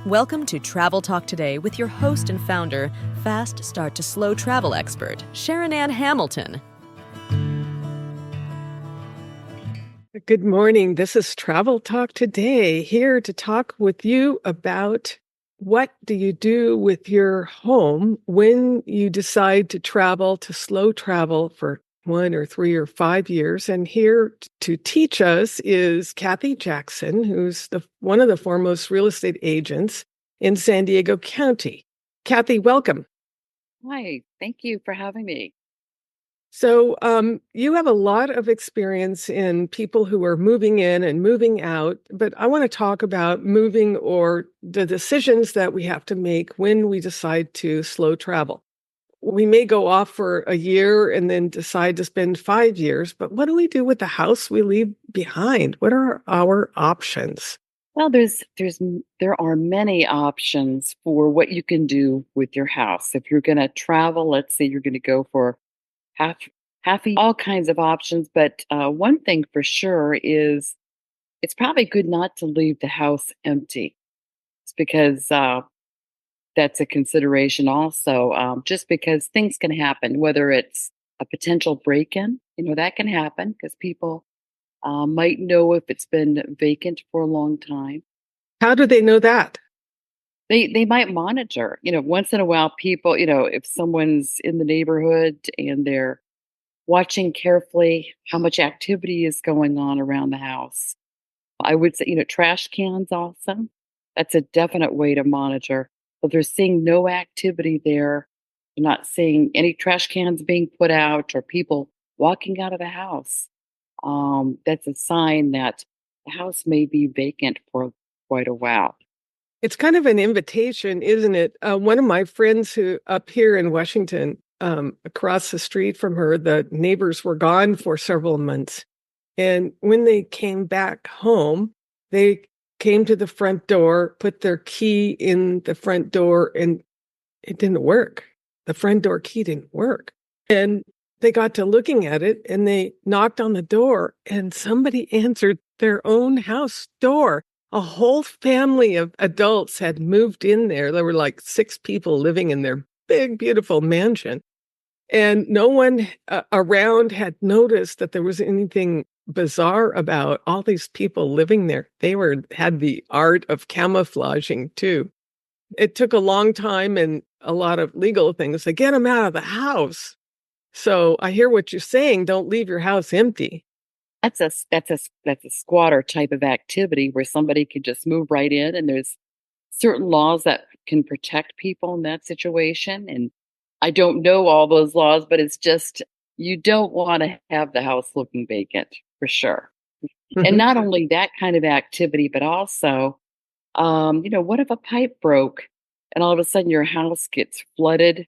Welcome to Travel Talk Today with your host and founder, fast start to slow travel expert, SharonAnn Hamilton. Good morning. This is Travel Talk Today, here to talk with you about what do you do with your home when you decide to travel, to slow travel for 1 or 3 or 5 years. And here to teach us is Kathy Jackson, who's one of the foremost real estate agents in San Diego County. Kathy, welcome. Hi, thank you for having me. So you have a lot of experience in people who are moving in and moving out, but I want to talk about moving or the decisions that we have to make when we decide to slow travel. We may go off for a year and then decide to spend 5 years, but what do we do with the house we leave behind? What are our options? Well, there are many options for what you can do with your house. If you're going to travel, let's say you're going to go for half all kinds of options, but one thing for sure is it's probably good not to leave the house empty. It's because that's a consideration also. Just because things can happen, whether it's a potential break-in, that can happen because people might know if it's been vacant for a long time. How do they know that? They might monitor, once in a while people, if someone's in the neighborhood and they're watching carefully how much activity is going on around the house. I would say, trash cans also. That's a definite way to monitor. If they're seeing no activity there, they're not seeing any trash cans being put out or people walking out of the house. That's a sign that the house may be vacant for quite a while. It's kind of an invitation, isn't it? One of my friends who up here in Washington, across the street from her, the neighbors were gone for several months. And when they came back home, they came to the front door, put their key in the front door, and it didn't work. The front door key didn't work. And they got to looking at it and they knocked on the door and somebody answered their own house door. A whole family of adults had moved in there. There were like 6 people living in their big, beautiful mansion. And no one around had noticed that there was anything bizarre about all these people living there. They had the art of camouflaging too. It took a long time and a lot of legal things to get them out of the house. So I hear what you're saying. Don't leave your house empty. That's a squatter type of activity where somebody could just move right in, and there's certain laws that can protect people in that situation. And I don't know all those laws, but it's just you don't want to have the house looking vacant for sure. And not only that kind of activity, but also, what if a pipe broke and all of a sudden your house gets flooded,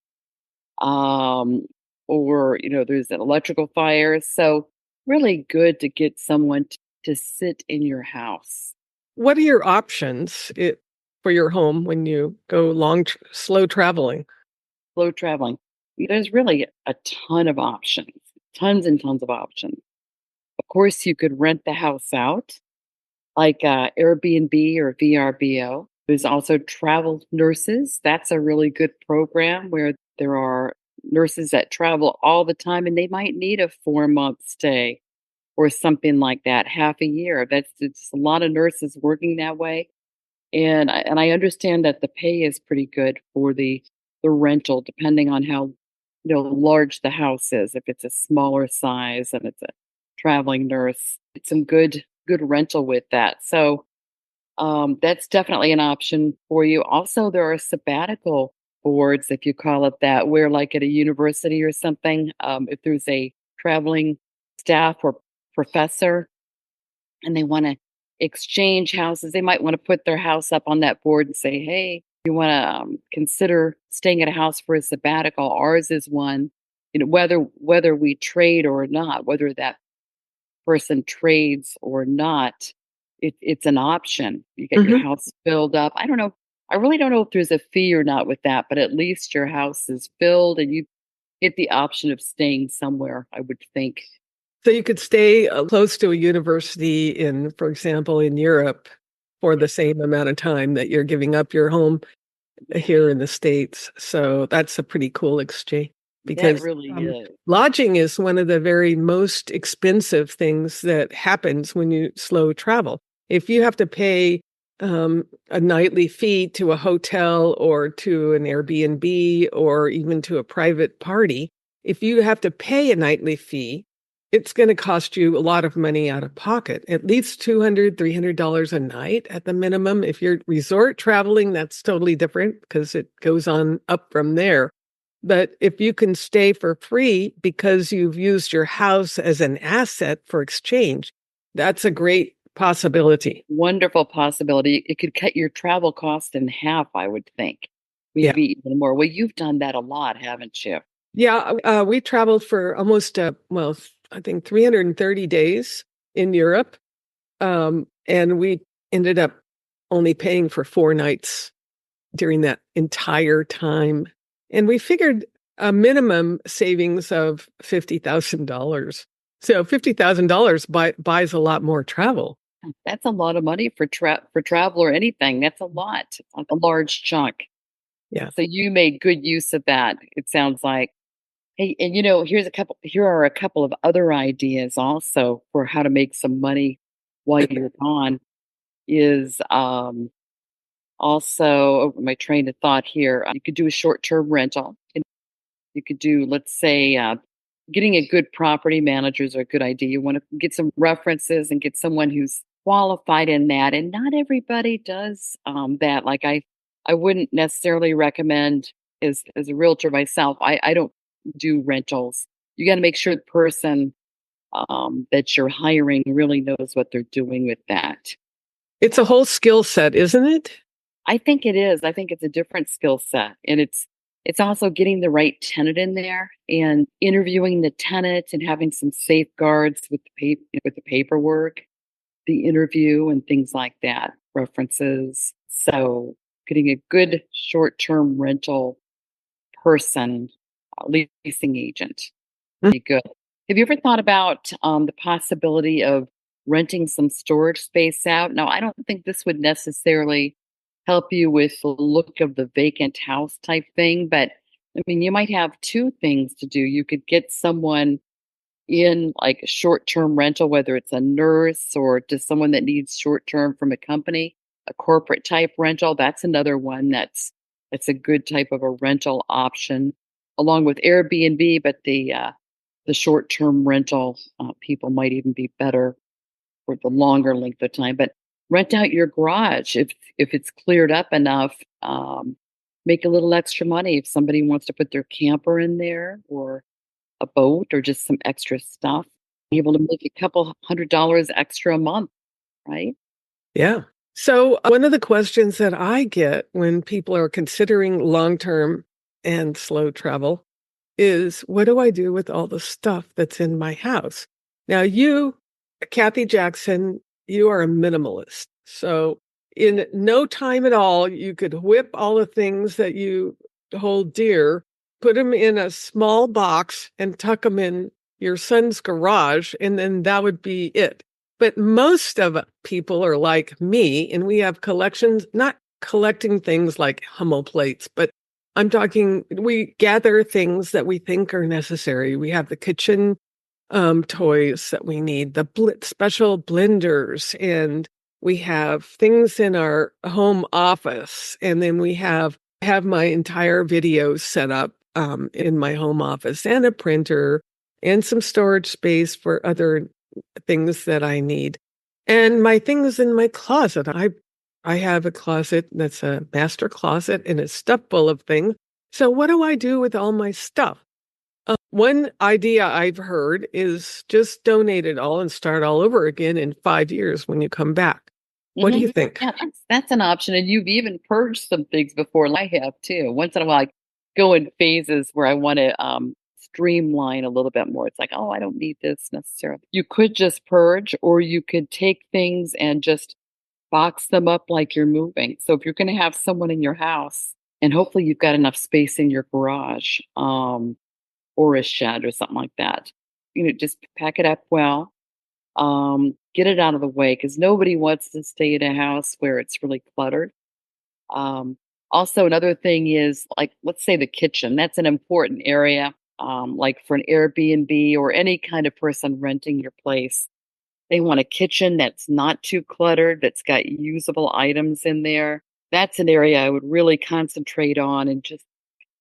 or there's an electrical fire? So really good to get someone to sit in your house. What are your options for your home when you go slow traveling? Slow traveling. There's really a ton of options, tons and tons of options. Of course, you could rent the house out, like Airbnb or VRBO. There's also travel nurses. That's a really good program where there are nurses that travel all the time and they might need a 4-month stay or something like that, half a year. It's a lot of nurses working that way. And I understand that the pay is pretty good for the rental, depending on how large the house is. If it's a smaller size and it's a traveling nurse, it's some good rental with that. So that's definitely an option for you. Also, there are sabbatical boards, if you call it that, where like at a university or something, if there's a traveling staff or professor and they want to exchange houses, they might want to put their house up on that board and say, hey, you want to consider staying at a house for a sabbatical. Ours is one, whether we trade or not, whether that person trades or not, it's an option. You get your house filled up. I don't know. I really don't know if there's a fee or not with that, but at least your house is filled and you get the option of staying somewhere, I would think. So you could stay close to a university for example, in Europe for the same amount of time that you're giving up your home here in the States. So that's a pretty cool exchange That because really is. lodging is one of the very most expensive things that happens when you slow travel. If you have to pay a nightly fee to a hotel or to an Airbnb or even to a private party, if you have to pay a nightly fee, it's going to cost you a lot of money out of pocket, at least $200, $300 a night at the minimum. If you're resort traveling, that's totally different because it goes on up from there. But if you can stay for free because you've used your house as an asset for exchange, that's a great possibility. Wonderful possibility. It could cut your travel cost in half, I would think. Yeah. Maybe even more. Well, you've done that a lot, haven't you? Yeah. We traveled for almost, I think 330 days in Europe. And we ended up only paying for 4 nights during that entire time. And we figured a minimum savings of $50,000. So $50,000 buys a lot more travel. That's a lot of money for travel or anything. That's a lot. It's like a large chunk. Yeah. So you made good use of that, it sounds like. Hey, and here are a couple of other ideas also for how to make some money while you're gone is also my train of thought here. You could do a short-term rental. You could do, let's say, getting a good property manager is a good idea. You want to get some references and get someone who's qualified in that. And not everybody does that. Like I wouldn't necessarily recommend as a realtor myself. I don't do rentals. You got to make sure the person that you're hiring really knows what they're doing with that. It's a whole skill set, isn't it? I think it is. I think it's a different skill set, and it's also getting the right tenant in there and interviewing the tenant and having some safeguards with the paperwork, the interview, and things like that, references. So, getting a good short-term rental person, leasing agent, Mm. be good. Have you ever thought about the possibility of renting some storage space out? Now, I don't think this would necessarily help you with the look of the vacant house type thing, but I mean, you might have two things to do. You could get someone in like a short term rental, whether it's a nurse or just someone that needs short term from a company, a corporate type rental. That's another one that's a good type of a rental option, along with Airbnb. But the short term rental people might even be better for the longer length of time. But rent out your garage if it's cleared up enough. Make a little extra money if somebody wants to put their camper in there or a boat or just some extra stuff. Be able to make a couple $100 extra a month, right? Yeah. So one of the questions that I get when people are considering long-term and slow travel is, what do I do with all the stuff that's in my house? Now, you, Kathy Jackson, you are a minimalist. So in no time at all, you could whip all the things that you hold dear, put them in a small box and tuck them in your son's garage, and then that would be it. But most of people are like me, and we have collections, not collecting things like Hummel plates, but I'm talking, we gather things that we think are necessary. We have the kitchen toys that we need, the special blenders, and we have things in our home office. And then we have my entire video set up in my home office and a printer and some storage space for other things that I need. And my things in my closet. I have a closet that's a master closet and it's stuffed full of things. So what do I do with all my stuff? One idea I've heard is just donate it all and start all over again in 5 years when you come back. What do you think? Yeah, that's an option. And you've even purged some things before. I have too. Once in a while, I go in phases where I want to streamline a little bit more. It's like, oh, I don't need this necessarily. You could just purge, or you could take things and just box them up like you're moving. So if you're going to have someone in your house, and hopefully you've got enough space in your garage or a shed or something like that, just pack it up well. Get it out of the way because nobody wants to stay in a house where it's really cluttered. Um, Also, another thing is like, let's say the kitchen. That's an important area. Like for an Airbnb or any kind of person renting your place, they want a kitchen that's not too cluttered, that's got usable items in there. That's an area I would really concentrate on and just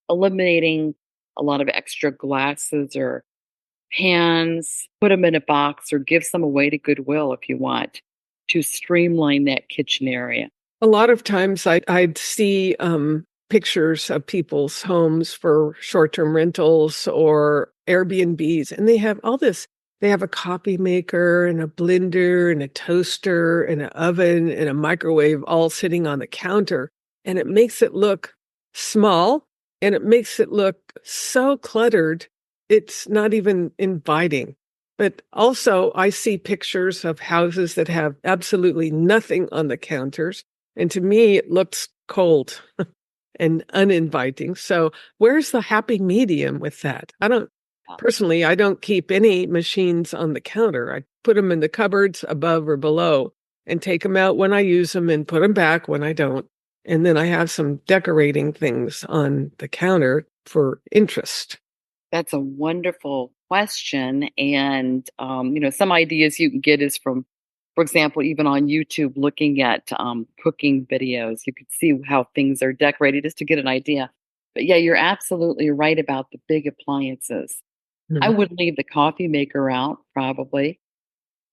eliminating a lot of extra glasses or pans, put them in a box or give some away to Goodwill if you want to streamline that kitchen area. A lot of times I'd see pictures of people's homes for short-term rentals or Airbnbs, and they have all this. They have a coffee maker and a blender and a toaster and an oven and a microwave all sitting on the counter, and it makes it look small and it makes it look so cluttered. It's not even inviting. But also, I see pictures of houses that have absolutely nothing on the counters. And to me, it looks cold and uninviting. So where's the happy medium with that? Personally, I don't keep any machines on the counter. I put them in the cupboards above or below and take them out when I use them and put them back when I don't. And then I have some decorating things on the counter for interest. That's a wonderful question. And, some ideas you can get is from, for example, even on YouTube, looking at cooking videos, you could see how things are decorated just to get an idea. But yeah, you're absolutely right about the big appliances. I Mhm. would leave the coffee maker out, probably.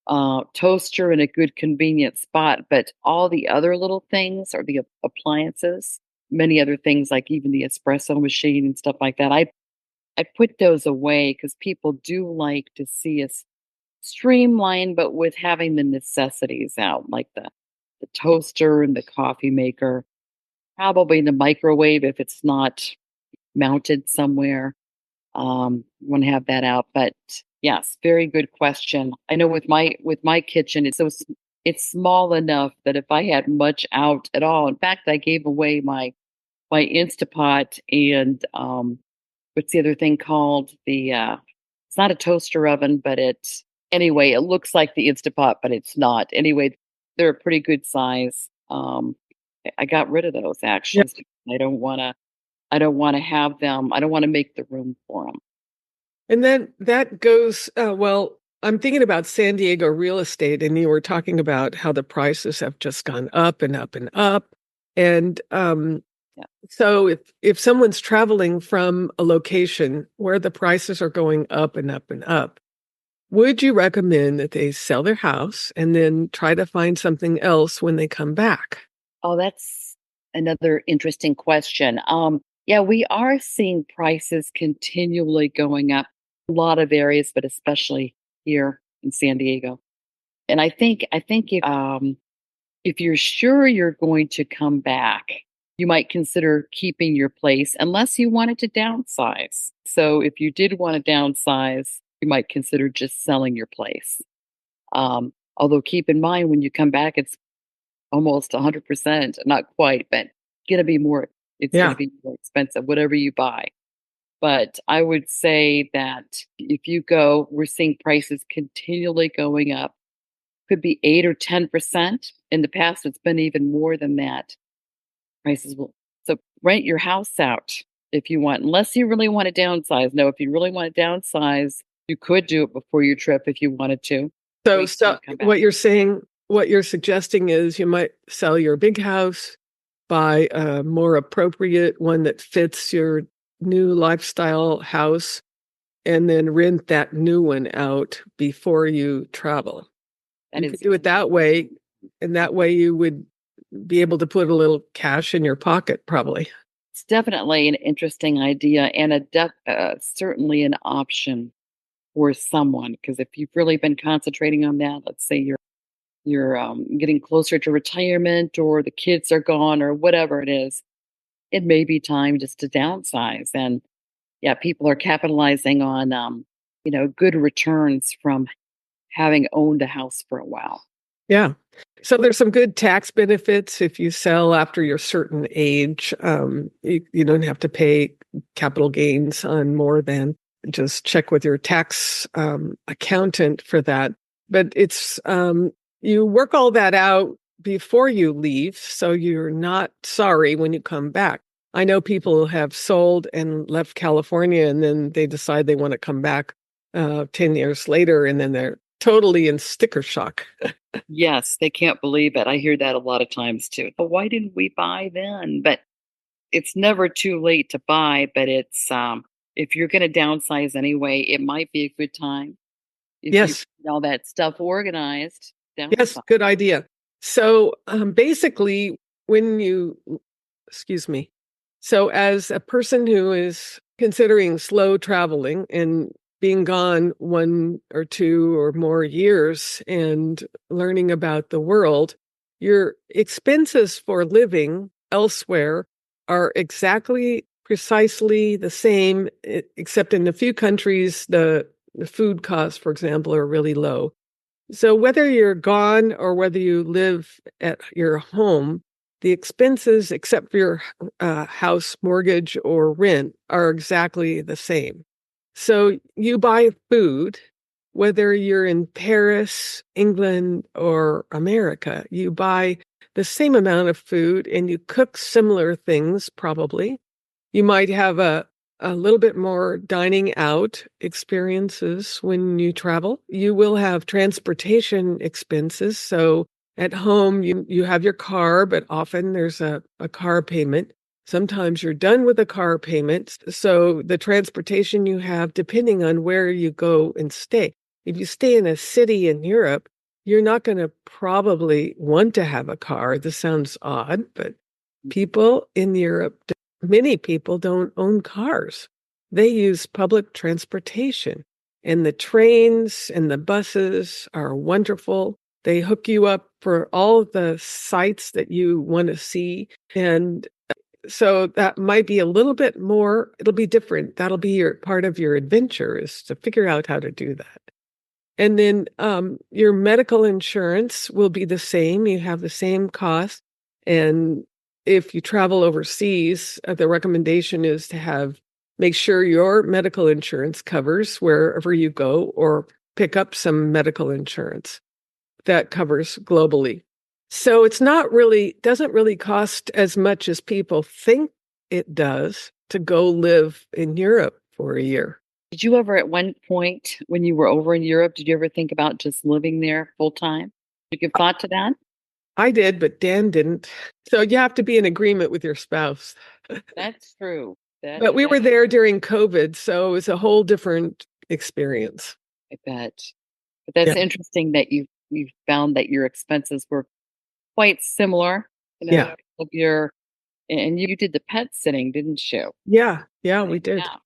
Toaster in a good convenient spot, but all the other little things or the appliances, many other things like even the espresso machine and stuff like that. I put those away because people do like to see us streamlined, but with having the necessities out, like the toaster and the coffee maker, probably the microwave if it's not mounted somewhere. Want to have that out. But yes, very good question. I know with my kitchen, it's small enough that if I had much out at all, in fact, I gave away my Instapot and what's the other thing called? It's not a toaster oven, but it looks like the Instapot, but it's not. Anyway, they're a pretty good size. I got rid of those Yeah. actually. I don't want to have them. I don't want to make the room for them. And then that goes, well, I'm thinking about San Diego real estate, and you were talking about how the prices have just gone up and up and up. And Yeah. so if someone's traveling from a location where the prices are going up and up and up, would you recommend that they sell their house and then try to find something else when they come back? Oh, that's another interesting question. Yeah, we are seeing prices continually going up. A lot of areas, but especially here in San Diego. And I think if you're sure you're going to come back, you might consider keeping your place unless you wanted to downsize. So if you did want to downsize, you might consider just selling your place. Although keep in mind when you come back, it's almost 100%, not quite, but gonna be more. It's going to Yeah. be more expensive, whatever you buy. But I would say that if you go, we're seeing prices continually going up. Could be 8 or 10%. In the past, it's been even more than that. Prices will so rent your house out if you want, unless you really want to downsize. No, if you really want to downsize, you could do it before your trip if you wanted to. So, Wait till you so come back. what you're saying, what you're suggesting is you might sell your big house, buy a more appropriate one that fits your new lifestyle house, and then rent that new one out before you travel. That You could is do it that way, and that way you would be able to put a little cash in your pocket, probably. it's definitely an interesting idea and certainly an option for someone. Because if you've really been concentrating on that, let's say you're getting closer to retirement or the kids are gone or whatever it is, it may be time just to downsize. And yeah, people are capitalizing on good returns from having owned a house for a while. Yeah. So there's some good tax benefits if you sell after your certain age. You don't have to pay capital gains on more than just check with your tax accountant for that. But it's, you work all that out before you leave, so you're not sorry when you come back. I know people who have sold and left California, and then they decide they want to come back 10 years later, and then they're totally in sticker shock. Yes, they can't believe it. I hear that a lot of times too. But why didn't we buy then? But it's never too late to buy, but it's if you're going to downsize anyway, it might be a good time if you Yes. get all that stuff organized. Yes, Downsize. good idea. So basically, when you, excuse me, so as a person who is considering slow traveling and being gone 1 or 2 or more years and learning about the world, your expenses for living elsewhere are exactly precisely the same, except in a few countries, the food costs, for example, are really low. So whether you're gone or whether you live at your home, the expenses, except for your house mortgage or rent, are exactly the same. So you buy food, whether you're in Paris, England, or America, you buy the same amount of food and you cook similar things, probably. You might have a little bit more dining out experiences when you travel. You will have transportation expenses. So at home, you have your car, but often there's a car payment. Sometimes you're done with the car payment. So the transportation you have, depending on where you go and stay. If you stay in a city in Europe, you're not going to probably want to have a car. This sounds odd, but people in Europe, many people don't own cars. They use public transportation. And the trains and the buses are wonderful. They hook you up for all of the sites that you want to see. And so that might be a little bit more, it'll be different. That'll be your part of your adventure, is to figure out how to do that. And then your medical insurance will be the same. You have the same cost. And if you travel overseas, the recommendation is to make sure your medical insurance covers wherever you go, or pick up some medical insurance that covers globally. So it's doesn't really cost as much as people think it does to go live in Europe for a year. Did you ever, at one point when you were over in Europe, did you ever think about just living there full time? Did you give thought to that? I did, but Dan didn't. So you have to be in agreement with your spouse. That's true. But we were there during COVID, so it was a whole different experience. I bet. But that's interesting that you found that your expenses were quite similar. Yeah. Of and you did the pet sitting, didn't you? Yeah, we did. Yeah.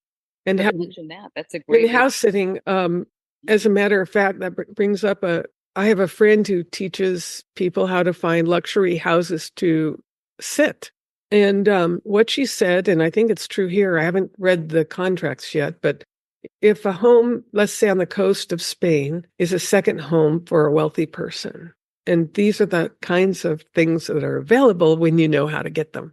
And mention that. That's a great house sitting. As a matter of fact, that brings up I have a friend who teaches people how to find luxury houses to sit. And what she said, and I think it's true here, I haven't read the contracts yet, but if a home, let's say on the coast of Spain, is a second home for a wealthy person, and these are the kinds of things that are available when you know how to get them.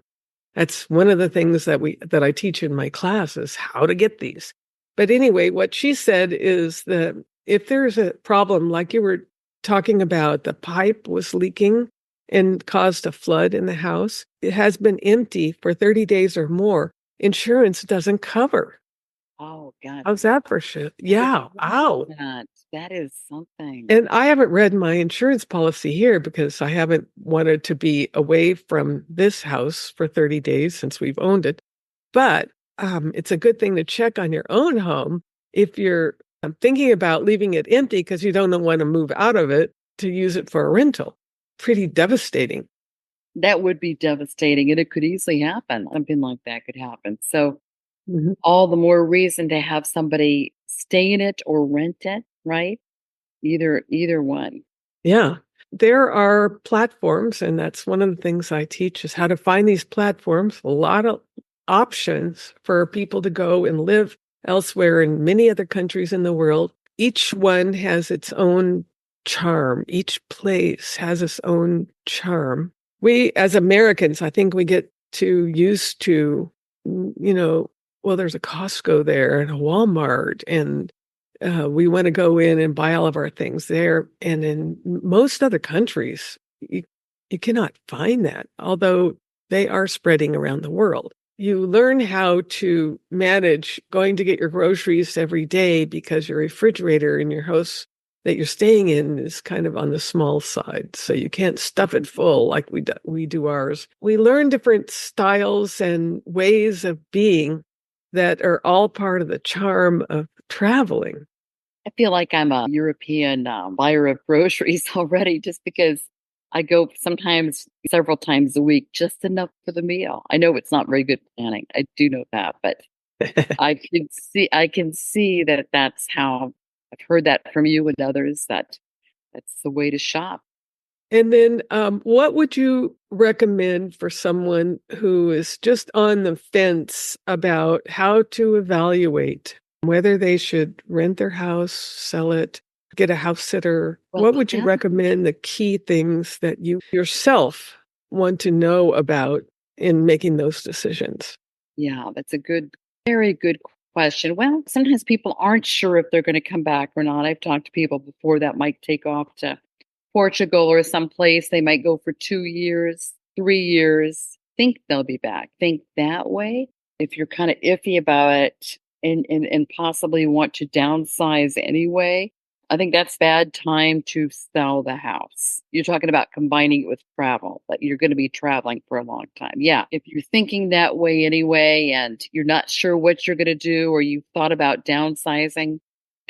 That's one of the things that I teach in my class, is how to get these. But anyway, what she said is that if there's a problem, like you were talking about, the pipe was leaking and caused a flood in the house, it has been empty for 30 days or more, insurance doesn't cover. Oh, God. How's that for shit? Yeah. Ow. That is something. And I haven't read my insurance policy here because I haven't wanted to be away from this house for 30 days since we've owned it. But it's a good thing to check on your own home if you're thinking about leaving it empty because you don't want to move out of it to use it for a rental. Pretty devastating. That would be devastating, and it could easily happen. Something like that could happen. So all the more reason to have somebody stay in it or rent it, right? Either one. Yeah. There are platforms, and that's one of the things I teach, is how to find these platforms. A lot of options for people to go and live elsewhere in many other countries in the world. Each one has its own charm. Each place has its own charm. We, as Americans, I think we get too used to, well, there's a Costco there and a Walmart, and we want to go in and buy all of our things there. And in most other countries, you cannot find that, although they are spreading around the world. You learn how to manage going to get your groceries every day because your refrigerator in your house that you're staying in is kind of on the small side. So you can't stuff it full like we do ours. We learn different styles and ways of being that are all part of the charm of traveling. I feel like I'm a European buyer of groceries already just because I go sometimes several times a week, just enough for the meal. I know it's not very good planning. I do know that, but I can see that that's how I've heard that from you and others that that's the way to shop. And then what would you recommend for someone who is just on the fence about how to evaluate whether they should rent their house, sell it, get a house sitter? Well, What would you yeah, recommend the key things that you yourself want to know about in making those decisions? yeah, that's a very good question. Well, sometimes people aren't sure if they're going to come back or not. I've talked to people before that might take off to Portugal or someplace. They might go for 2 years, 3 years, think they'll be back. Think that way. If you're kind of iffy about it and possibly want to downsize anyway, I think that's bad time to sell the house. You're talking about combining it with travel, but you're going to be traveling for a long time. Yeah, if you're thinking that way anyway and you're not sure what you're going to do or you've thought about downsizing,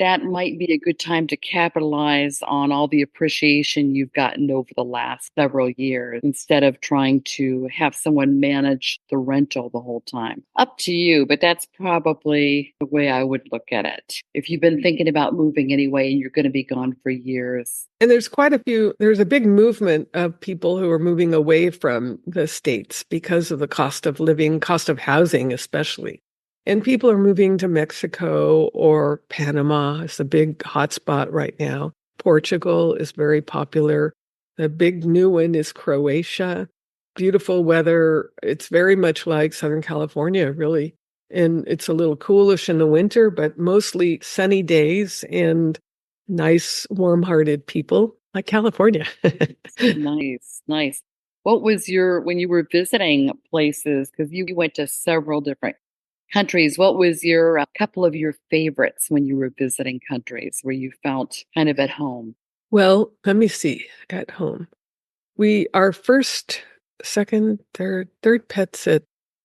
that might be a good time to capitalize on all the appreciation you've gotten over the last several years instead of trying to have someone manage the rental the whole time. Up to you, but that's probably the way I would look at it. If you've been thinking about moving anyway and you're going to be gone for years. And there's a big movement of people who are moving away from the States because of the cost of living, cost of housing, especially. And people are moving to Mexico or Panama. It's a big hotspot right now. Portugal is very popular. The big new one is Croatia. Beautiful weather. It's very much like Southern California, really. And it's a little coolish in the winter, but mostly sunny days and nice, warm-hearted people like California. Nice, nice. What was when you were visiting places, because you went to several different countries, what was a couple of your favorites when you were visiting countries where you felt kind of at home? Well, let me see. At home, our first, second, third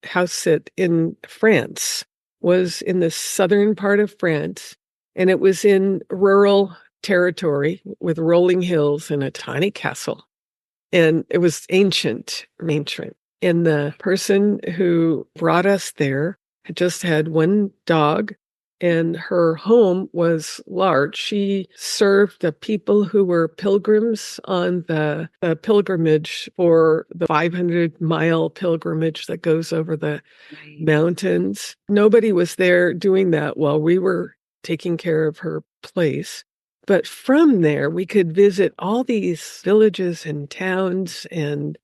house sit in France was in the southern part of France, and it was in rural territory with rolling hills and a tiny castle. And it was ancient. And the person who brought us there had just had one dog, and her home was large. She served the people who were pilgrims on the pilgrimage for the 500-mile pilgrimage that goes over the Right. mountains. Nobody was there doing that while we were taking care of her place. But from there, we could visit all these villages and towns. And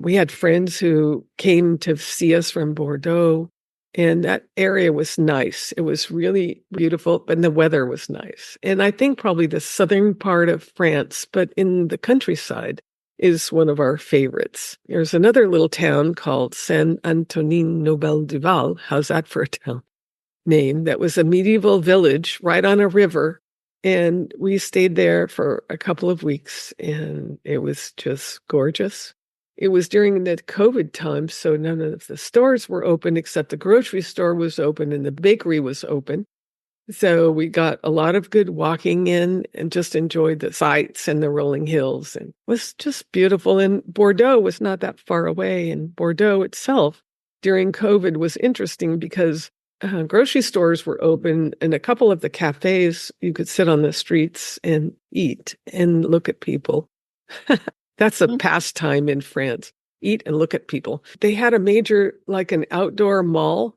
we had friends who came to see us from Bordeaux. And that area was nice. It was really beautiful, and the weather was nice. And I think probably the southern part of France, but in the countryside, is one of our favorites. There's another little town called Saint-Antonin-Nobel-Duval. How's that for a town name? That was a medieval village right on a river. And we stayed there for a couple of weeks, and it was just gorgeous. It was during the COVID time, so none of the stores were open except the grocery store was open and the bakery was open. So we got a lot of good walking in and just enjoyed the sights and the rolling hills, and it was just beautiful. And Bordeaux was not that far away. And Bordeaux itself during COVID was interesting because grocery stores were open, and a couple of the cafes, you could sit on the streets and eat and look at people. That's a pastime in France. Eat and look at people. They had a major, like an outdoor mall.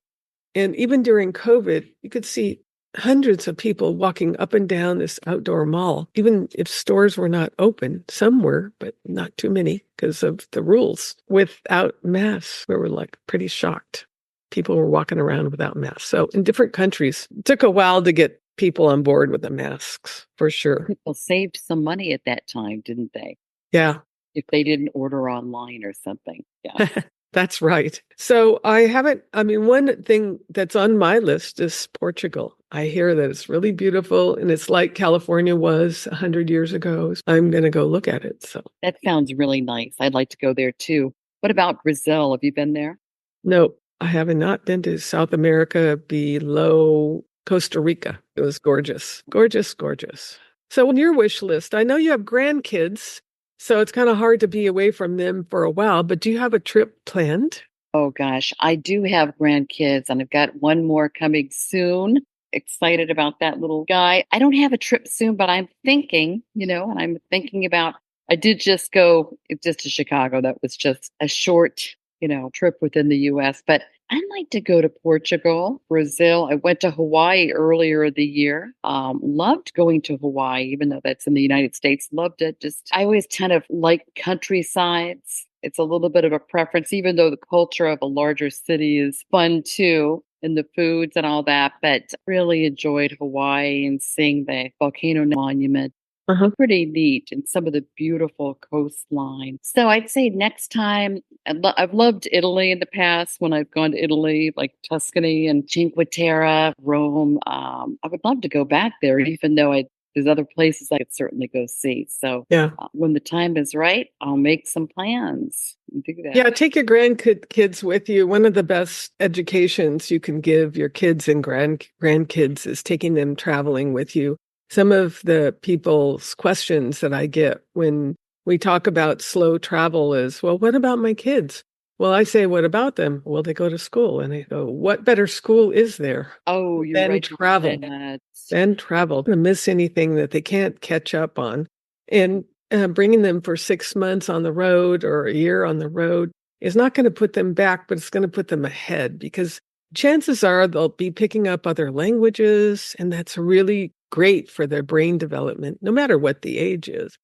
And even during COVID, you could see hundreds of people walking up and down this outdoor mall, even if stores were not open. Some were, but not too many because of the rules. Without masks, we were like pretty shocked. People were walking around without masks. So in different countries, it took a while to get people on board with the masks for sure. People saved some money at that time, didn't they? Yeah. If they didn't order online or something. Yeah. That's right. So one thing that's on my list is Portugal. I hear that it's really beautiful and it's like California was 100 years ago. I'm going to go look at it. So That sounds really nice. I'd like to go there too. What about Brazil? Have you been there? no, I have not been to South America below Costa Rica. It was gorgeous, gorgeous, gorgeous. So on your wish list, I know you have grandkids, so it's kind of hard to be away from them for a while, but do you have a trip planned? Oh gosh, I do have grandkids and I've got one more coming soon. Excited about that little guy. I don't have a trip soon, but I'm thinking, and I'm thinking about, I did just go just to Chicago. That was just a short, trip within the US, but I'd like to go to Portugal, Brazil. I went to Hawaii earlier the year. Loved going to Hawaii, even though that's in the United States. Loved it. I always kind of like countrysides. It's a little bit of a preference, even though the culture of a larger city is fun too, and the foods and all that. But really enjoyed Hawaii and seeing the volcano monument. Uh-huh. Pretty neat, and some of the beautiful coastline. So I'd say next time, I've loved Italy in the past when I've gone to Italy, like Tuscany and Cinque Terre, Rome. I would love to go back there, even though there's other places I could certainly go see. So Yeah. when the time is right, I'll make some plans and do that. Yeah, take your grandkids with you. One of the best educations you can give your kids and grandkids is taking them traveling with you. Some of the people's questions that I get when we talk about slow travel is, well, what about my kids? Well, I say, what about them? Well, they go to school. And I go, what better school is there Oh, you're than right. travel? Than travel. To miss anything that they can't catch up on. And bringing them for 6 months on the road or a year on the road is not going to put them back, but it's going to put them ahead because chances are they'll be picking up other languages, and that's really great for their brain development, no matter what the age is.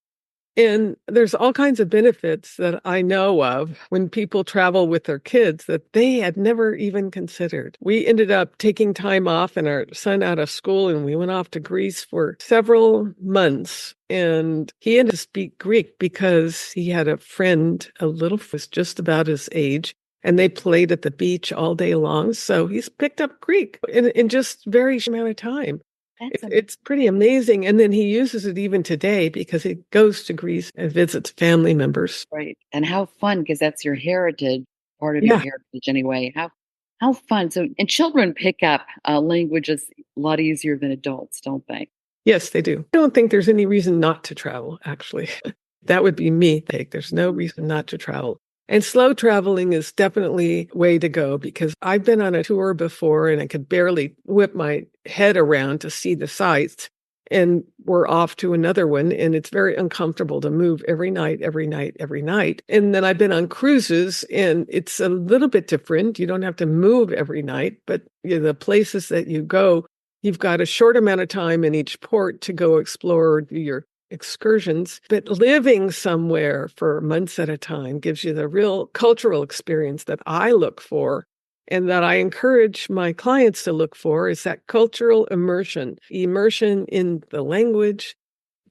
And there's all kinds of benefits that I know of when people travel with their kids that they had never even considered. We ended up taking time off and our son out of school, and we went off to Greece for several months. And he had to speak Greek because he had a friend, was just about his age, and they played at the beach all day long. So he's picked up Greek in just very short amount of time. It's pretty amazing. And then he uses it even today because he goes to Greece and visits family members. Right. And how fun, because that's your heritage, part of your heritage anyway. How fun. So, and children pick up languages a lot easier than adults, don't they? Yes, they do. I don't think there's any reason not to travel, actually. That would be me. There's no reason not to travel. And slow traveling is definitely way to go because I've been on a tour before and I could barely whip my head around to see the sights. And we're off to another one. And it's very uncomfortable to move every night, every night, every night. And then I've been on cruises and it's a little bit different. You don't have to move every night, but the places that you go, you've got a short amount of time in each port to go explore or do your excursions, but living somewhere for months at a time gives you the real cultural experience that I look for and that I encourage my clients to look for is that cultural immersion in the language.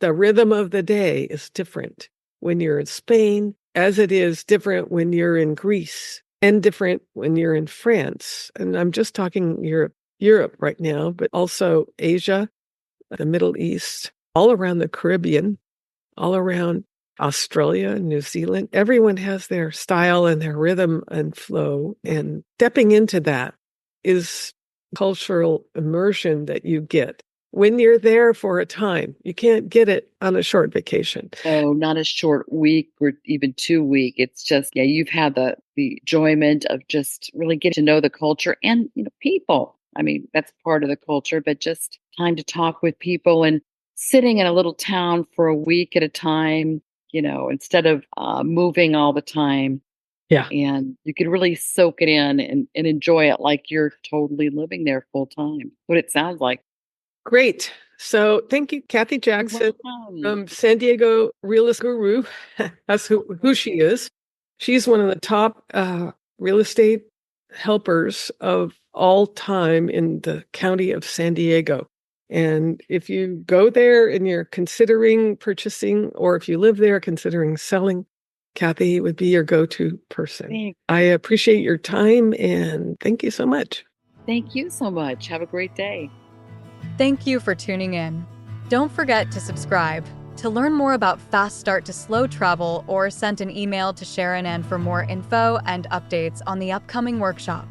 The rhythm of the day is different when you're in Spain, as it is different when you're in Greece and different when you're in France. And I'm just talking Europe right now, but also Asia, the Middle East, all around the Caribbean, all around Australia, New Zealand. Everyone has their style and their rhythm and flow. And stepping into that is cultural immersion that you get when you're there for a time. You can't get it on a short vacation. Oh, not a short week or even 2 week. It's just, you've had the enjoyment of just really getting to know the culture and, people. I mean, that's part of the culture, but just time to talk with people and sitting in a little town for a week at a time, instead of moving all the time. Yeah. And you could really soak it in and enjoy it like you're totally living there full time. What it sounds like. Great. So thank you, Kathy Jackson, San Diego Real Estate Guru. That's who she is. She's one of the top real estate helpers of all time in the county of San Diego. And if you go there and you're considering purchasing, or if you live there considering selling, Kathy would be your go-to person. Thanks. I appreciate your time and thank you so much. Thank you so much. Have a great day. Thank you for tuning in. Don't forget to subscribe. To learn more about Fast Start to Slow Travel, or send an email to SharonAnn for more info and updates on the upcoming workshop.